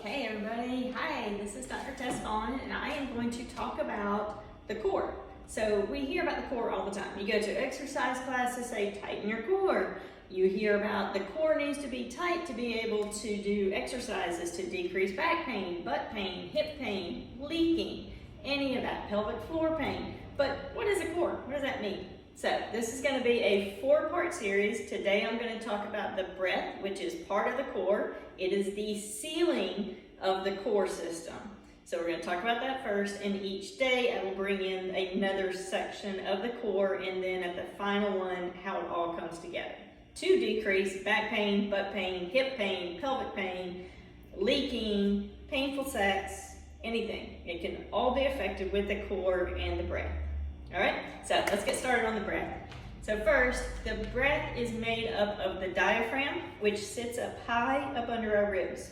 Okay, everybody. Hi, this is Dr. Tess Vaughn, and I am going to talk about the core. So we hear about the core all the time. You go to exercise classes, say tighten your core. You hear about the core needs to be tight to be able to do exercises to decrease back pain, butt pain, hip pain, leaking, any of that, pelvic floor pain. But what is a core? What does that mean? So this is going to be a 4-part series. Today I'm going to talk about the breath, which is part of the core. It is the ceiling of the core system. So we're going to talk about that first, and each day I will bring in another section of the core, and then at the final one, how it all comes together to decrease back pain, butt pain, hip pain, pelvic pain, leaking, painful sex, anything. It can all be affected with the core and the breath. All right, so let's get started on the breath. So first, the breath is made up of the diaphragm, which sits up high up under our ribs.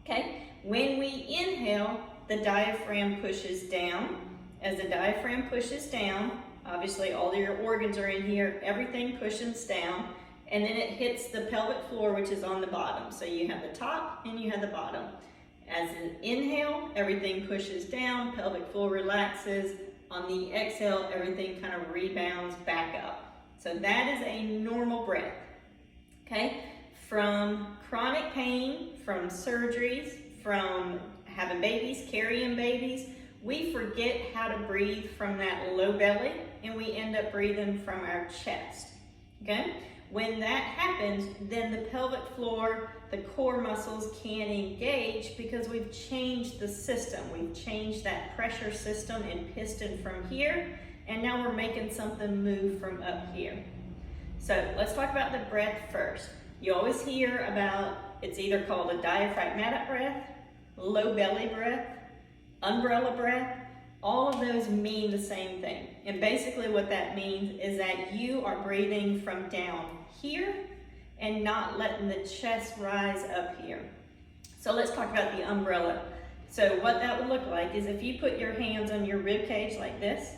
Okay, when we inhale, the diaphragm pushes down. As the diaphragm pushes down, obviously all of your organs are in here, everything pushes down, and then it hits the pelvic floor, which is on the bottom. So you have the top and you have the bottom. As an inhale, everything pushes down, pelvic floor relaxes. On the exhale, everything kind of rebounds back up. So that is a normal breath, okay? From chronic pain, from surgeries, from having babies, carrying babies, we forget how to breathe from that low belly, and we end up breathing from our chest, okay? When that happens, then the pelvic floor, the core muscles can engage because we've changed the system. We've changed that pressure system and piston from here, and now we're making something move from up here. So let's talk about the breath first. You always hear about, it's either called a diaphragmatic breath, low belly breath, umbrella breath. All of those mean the same thing. And basically what that means is that you are breathing from down here and not letting the chest rise up here. So let's talk about the umbrella. So what that would look like is if you put your hands on your rib cage like this,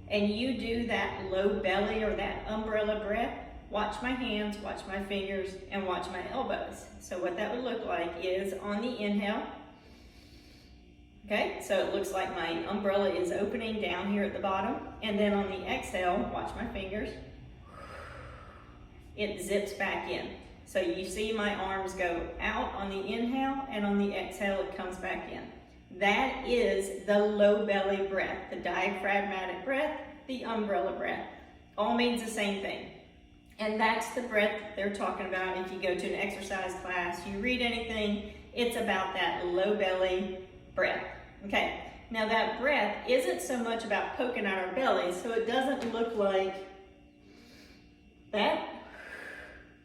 and you do that low belly or that umbrella breath, watch my hands, watch my fingers, and watch my elbows. So what that would look like is on the inhale, okay, so it looks like my umbrella is opening down here at the bottom, and then on the exhale, watch my fingers, it zips back in. So you see my arms go out on the inhale, and on the exhale it comes back in. That is the low belly breath, the diaphragmatic breath, the umbrella breath. All means the same thing. And that's the breath they're talking about. If you go to an exercise class, you read anything, it's about that low belly breath. Okay, now that breath isn't so much about poking out our belly, so it doesn't look like that,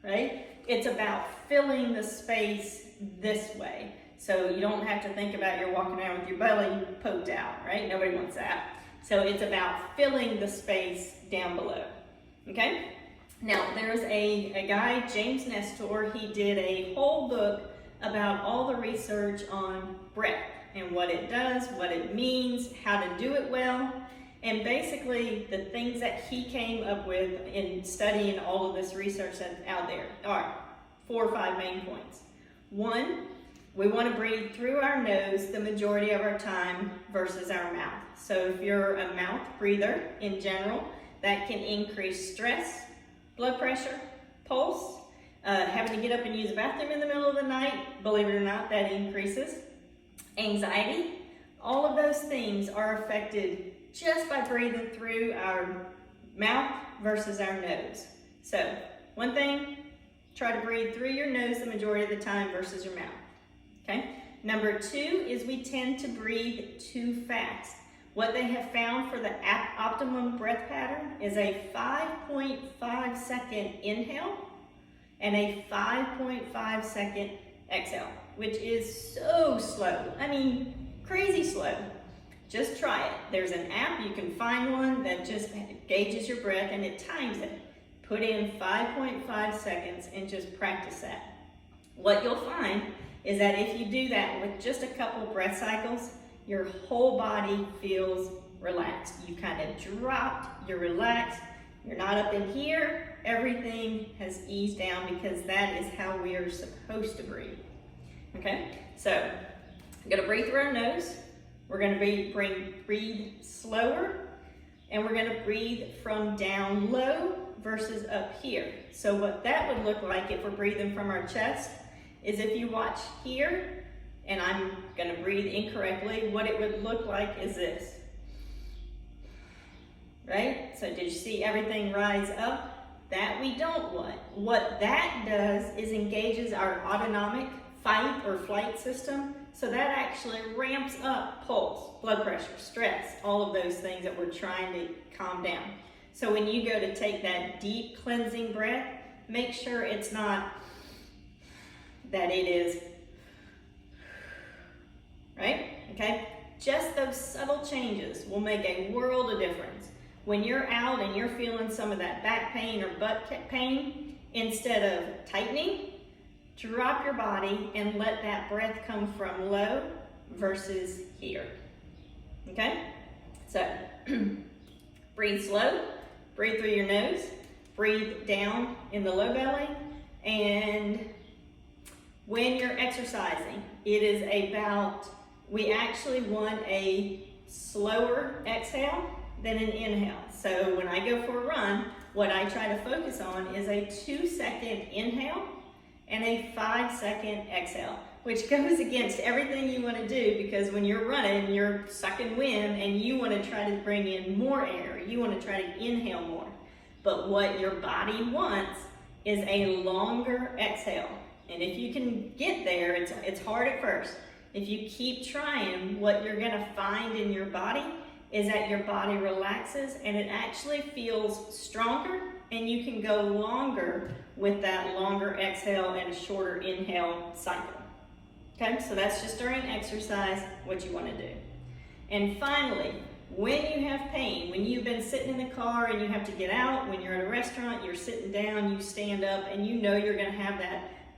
right? It's about filling the space this way. So you don't have to think about you're walking around with your belly poked out, right? Nobody wants that. So it's about filling the space down below, okay? Now there's a guy, James Nestor, he did a whole book about all the research on breath and what it does, what it means, how to do it well. And basically the things that he came up with in studying all of this research that's out there are 4 or 5 main points. 1, we want to breathe through our nose the majority of our time versus our mouth. So if you're a mouth breather in general, that can increase stress, blood pressure, pulse, having to get up and use the bathroom in the middle of the night, believe it or not, that increases. Anxiety, all of those things are affected just by breathing through our mouth versus our nose. So, one thing, try to breathe through your nose the majority of the time versus your mouth, okay? Number 2 is we tend to breathe too fast. What they have found for the optimum breath pattern is a 5.5 second inhale and a 5.5 second exhale, which is so slow. I mean, crazy slow. Just try it. There's an app, you can find one that just gauges your breath and it times it. Put in 5.5 seconds and just practice that. What you'll find is that if you do that with just a couple breath cycles, your whole body feels relaxed. You kind of dropped, you're relaxed, you're not up in here, everything has eased down because that is how we are supposed to breathe. Okay, so we're gonna breathe through our nose. We're gonna breathe slower, and we're gonna breathe from down low versus up here. So what that would look like if we're breathing from our chest is if you watch here, and I'm gonna breathe incorrectly, what it would look like is this, right? So did you see everything rise up? That we don't want. What that does is engages our autonomic fight or flight system. So that actually ramps up pulse, blood pressure, stress, all of those things that we're trying to calm down. So when you go to take that deep cleansing breath, make sure it's not that it is, right? Okay? Just those subtle changes will make a world of difference. When you're out and you're feeling some of that back pain or butt pain, instead of tightening, drop your body and let that breath come from low versus here. Okay? So, breathe slow, breathe through your nose, breathe down in the low belly, and when you're exercising, it is about, we actually want a slower exhale than an inhale. So when I go for a run, what I try to focus on is a 2-second inhale and a 5-second exhale, which goes against everything you want to do, because when you're running, you're sucking wind and you want to try to bring in more air. You want to try to inhale more. But what your body wants is a longer exhale. And if you can get there, it's hard at first. If you keep trying, what you're going to find in your body is that your body relaxes and it actually feels stronger, and you can go longer with that longer exhale and a shorter inhale cycle. Okay, so that's just during exercise what you want to do. And finally, when you have pain, when you've been sitting in the car and you have to get out, when you're at a restaurant, you're sitting down, you stand up, and you know you're going to have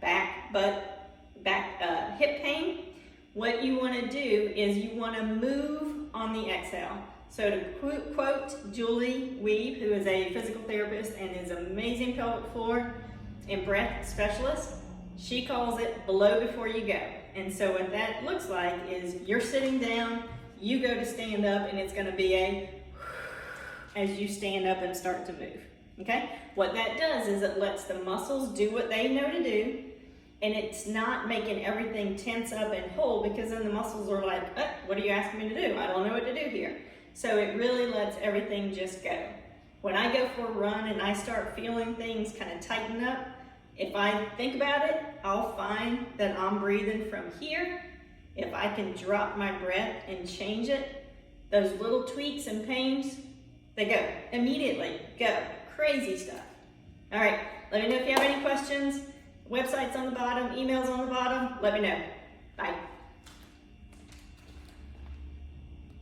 that hip pain, what you want to do is you want to move on the exhale. So to quote Julie Weeb, who is a physical therapist and is an amazing pelvic floor and breath specialist, she calls it below before you go. And so what that looks like is you're sitting down, you go to stand up, and it's going to be a as you stand up and start to move. Okay? What that does is it lets the muscles do what they know to do, and it's not making everything tense up and hold, because then the muscles are like, what are you asking me to do? I don't know what to do here. So it really lets everything just go. When I go for a run and I start feeling things kind of tighten up, if I think about it, I'll find that I'm breathing from here. If I can drop my breath and change it, those little tweaks and pains, they go. Immediately, go. Crazy stuff. All right, let me know if you have any questions. Website's on the bottom, email's on the bottom. Let me know.